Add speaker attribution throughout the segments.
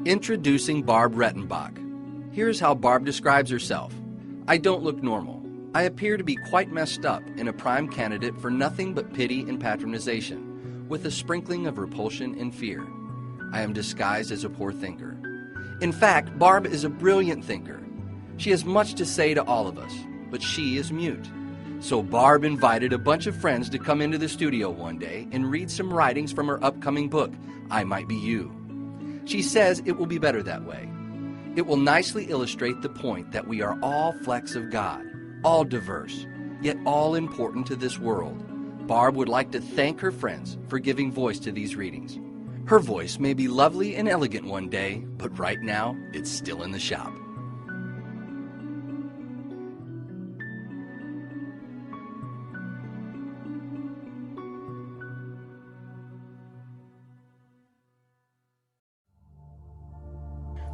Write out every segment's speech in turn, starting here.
Speaker 1: Introducing Barb Rentenbach. Here's how Barb describes herself. I don't look normal. I appear to be quite messed up and a prime candidate for nothing but pity and patronization, with a sprinkling of repulsion and fear. I am disguised as a poor thinker. In fact, Barb is a brilliant thinker. She has much to say to all of us, but she is mute. So Barb invited a bunch of friends to come into the studio one day and read some writings from her upcoming book, I Might Be You. She says it will be better that way. It will nicely illustrate the point that we are all flecks of God, all diverse, yet all important to this world. Barb would like to thank her friends for giving voice to these readings. Her voice may be lovely and elegant one day, but right now it's still in the shop.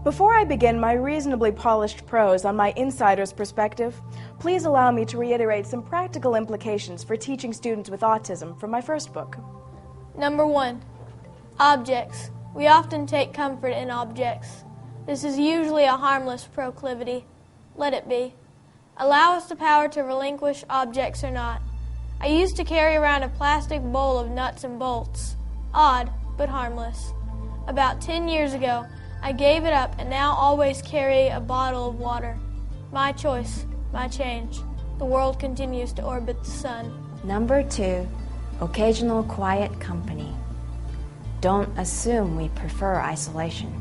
Speaker 2: Before I begin my reasonably polished prose on my insider's perspective, please allow me to reiterate some practical implications for teaching students with autism from my first book.
Speaker 3: Number 1. Objects. We often take comfort in objects. This is usually a harmless proclivity. Let it be. Allow us the power to relinquish objects or not. I used to carry around a plastic bowl of nuts and bolts. Odd, but harmless. About 10 years ago, I gave it up and now always carry a bottle of water. My choice, my change. The world continues to orbit the sun.
Speaker 4: Number 2, occasional quiet company. Don't assume we prefer isolation.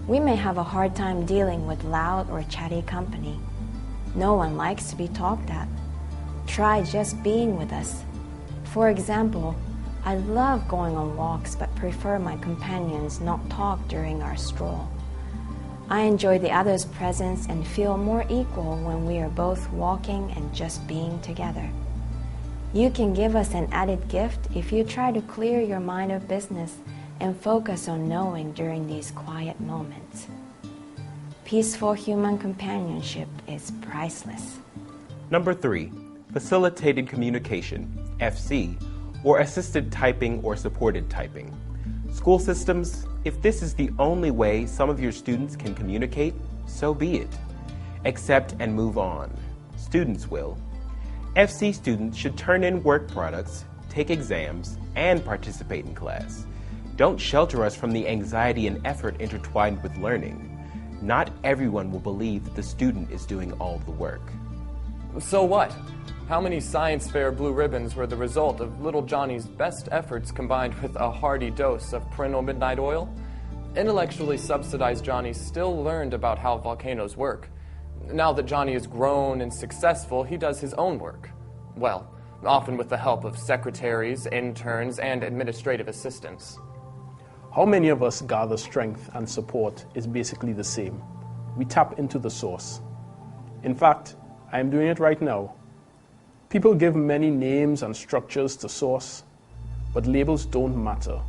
Speaker 4: We may have a hard time dealing with loud or chatty company. No one likes to be talked at. Try just being with us. For example, I love going on walks but prefer my companions not talk during our stroll. I enjoy the other's presence and feel more equal when we are both walking and just being together. You can give us an added gift if you try to clear your mind of business and focus on knowing during these quiet moments. Peaceful human companionship is priceless.
Speaker 5: Number 3, facilitated communication, FC, or assisted typing or supported typing. School systems, if this is the only way some of your students can communicate, so be it. Accept and move on. Students will. FC students should turn in work products, take exams, and participate in class. Don't shelter us from the anxiety and effort intertwined with learning. Not everyone will believe that the student is doing all the work.
Speaker 6: So what? How many science fair blue ribbons were the result of little Johnny's best efforts combined with a hearty dose of parental midnight oil? Intellectually subsidized Johnny still learned about how volcanoes work. Now that Johnny is grown and successful, he does his own work. Well, often with the help of secretaries, interns, and administrative assistants.
Speaker 7: How many of us gather strength and support is basically the same. We tap into the source. In fact, I am doing it right now. People give many names and structures to source, but labels don't matter.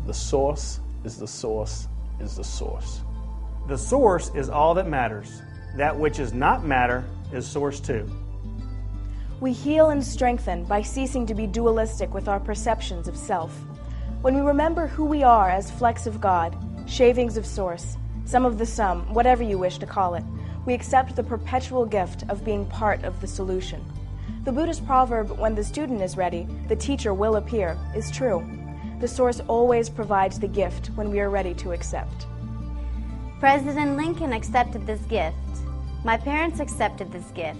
Speaker 7: The source is the source is the source.
Speaker 8: The source is all that matters. That which is not matter is source too.
Speaker 2: We heal and strengthen by ceasing to be dualistic with our perceptions of self. When we remember who we are as flecks of God, shavings of source, some of the sum, whatever you wish to call it, we accept the perpetual gift of being part of the solution. The Buddhist proverb, when the student is ready, the teacher will appear, is true. The source always provides the gift when we are ready to accept.
Speaker 9: President Lincoln accepted this gift. My parents accepted this gift.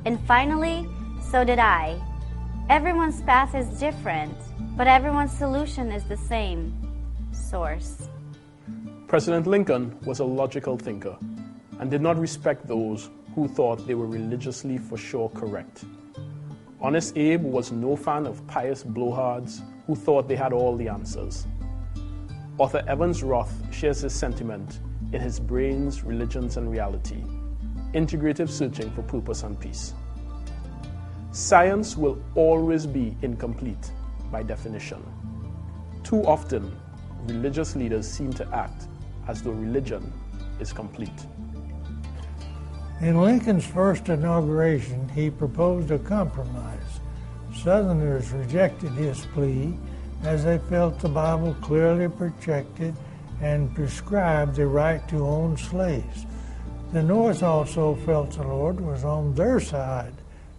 Speaker 9: And finally, so did I. Everyone's path is different, but everyone's solution is the same. Source.
Speaker 7: President Lincoln was a logical thinker and did not respect those who thought they were religiously for sure correct. Honest Abe was no fan of pious blowhards who thought they had all the answers. Author Evans Roth shares his sentiment in his Brains, Religions, and Reality, Integrative Searching for Purpose and Peace. Science will always be incomplete by definition. Too often, religious leaders seem to act as though religion is complete.
Speaker 10: In Lincoln's first inauguration, he proposed a compromise. Southerners rejected his plea as they felt the Bible clearly projected and prescribed the right to own slaves. The North also felt the Lord was on their side,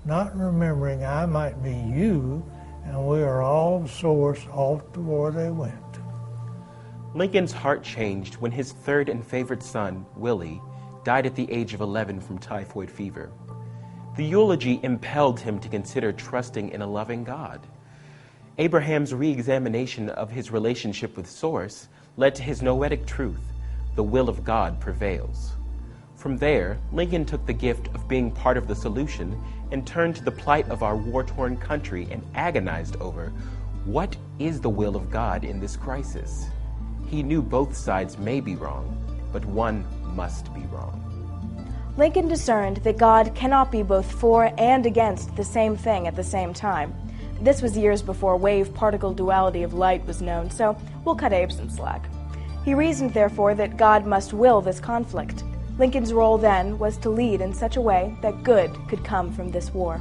Speaker 10: not remembering I might be you, and we are all the source off to where they went.
Speaker 5: Lincoln's heart changed when his third and favorite son, Willie, died at the age of 11 from typhoid fever. The eulogy impelled him to consider trusting in a loving God. Abraham's re-examination of his relationship with Source led to his noetic truth, the will of God prevails. From there, Lincoln took the gift of being part of the solution and turned to the plight of our war-torn country and agonized over, what is the will of God in this crisis? He knew both sides may be wrong, but one must be wrong.
Speaker 2: Lincoln discerned that God cannot be both for and against the same thing at the same time. This was years before wave-particle duality of light was known, so we'll cut Abe some slack. He reasoned, therefore, that God must will this conflict. Lincoln's role then was to lead in such a way that good could come from this war.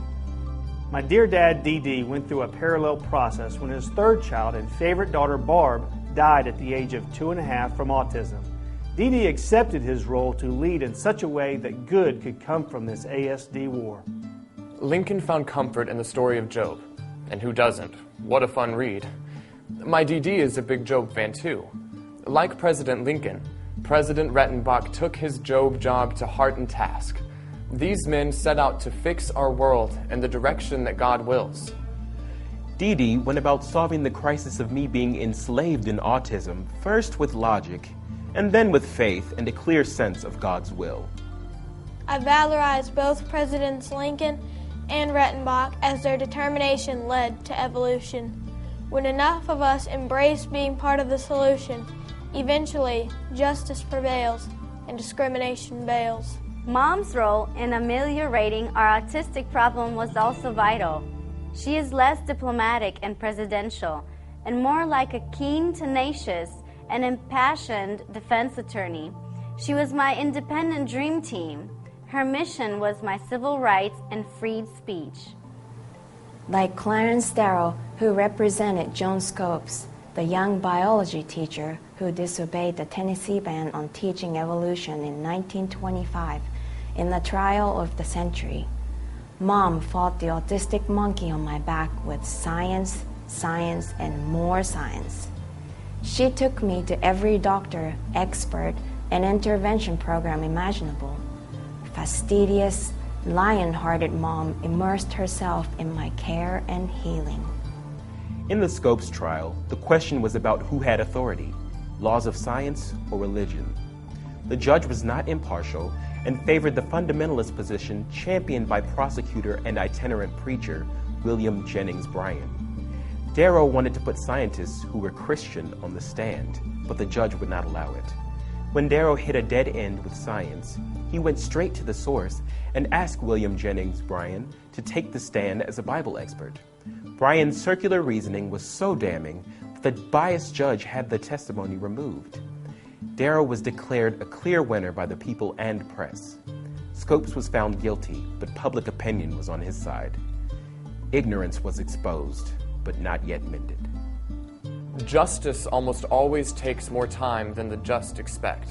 Speaker 8: My dear dad, D.D., went through a parallel process when his third child and favorite daughter, Barb, died at the age of 2.5 from autism. D.D. accepted his role to lead in such a way that good could come from this ASD war.
Speaker 6: Lincoln found comfort in the story of Job. And who doesn't? What a fun read. My DD is a big Job fan too. Like President Lincoln, President Rentenbach took his Job job to heart and task. These men set out to fix our world in the direction that God wills.
Speaker 5: Dee went about solving the crisis of me being enslaved in autism, first with logic, and then with faith and a clear sense of God's will.
Speaker 3: I valorize both Presidents Lincoln and Rentenbach as their determination led to evolution. When enough of us embrace being part of the solution, eventually justice prevails and discrimination bails.
Speaker 9: Mom's role in ameliorating our autistic problem was also vital. She is less diplomatic and presidential, and more like a keen, tenacious, and impassioned defense attorney. She was my independent dream team. Her mission was my civil rights and freed speech.
Speaker 4: Like Clarence Darrow, who represented John Scopes, the young biology teacher who disobeyed the Tennessee ban on teaching evolution in 1925 in the trial of the century. Mom fought the autistic monkey on my back with science, science, and more science. She took me to every doctor, expert, and intervention program imaginable. Fastidious, lion-hearted mom immersed herself in my care and healing.
Speaker 5: In the Scopes trial, the question was about who had authority, laws of science or religion. The judge was not impartial and favored the fundamentalist position championed by prosecutor and itinerant preacher William Jennings Bryan. Darrow wanted to put scientists who were Christian on the stand, but the judge would not allow it. When Darrow hit a dead end with science, he went straight to the source and asked William Jennings Bryan to take the stand as a Bible expert. Bryan's circular reasoning was so damning that the biased judge had the testimony removed. Darrow was declared a clear winner by the people and press. Scopes was found guilty, but public opinion was on his side. Ignorance was exposed, but not yet mended.
Speaker 6: Justice almost always takes more time than the just expect.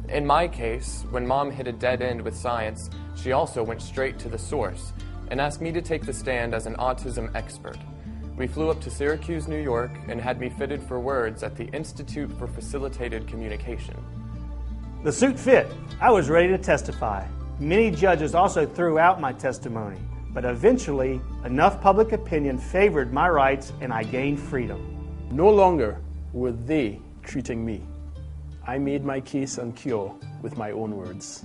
Speaker 6: In my case, when Mom hit a dead end with science, she also went straight to the source and asked me to take the stand as an autism expert. We flew up to Syracuse, New York, and had me fitted for words at the Institute for Facilitated Communication.
Speaker 8: The suit fit. I was ready to testify. Many judges also threw out my testimony, but eventually enough public opinion favored my rights and I gained freedom.
Speaker 7: No longer were they treating me. I made my case and cure with my own words.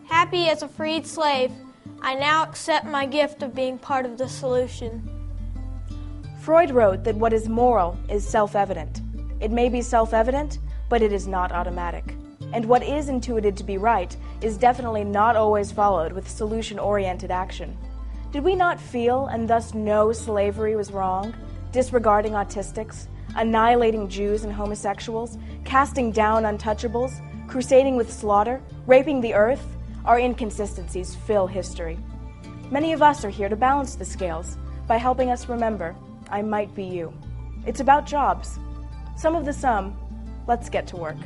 Speaker 3: Happy as a freed slave, I now accept my gift of being part of the solution.
Speaker 2: Freud wrote that what is moral is self-evident. It may be self-evident, but it is not automatic. And what is intuited to be right is definitely not always followed with solution-oriented action. Did we not feel and thus know slavery was wrong, disregarding autistics, annihilating Jews and homosexuals, casting down untouchables, crusading with slaughter, raping the earth? Our inconsistencies fill history. Many of us are here to balance the scales by helping us remember, I might be you. It's about jobs. Some of the sum Let's get to work.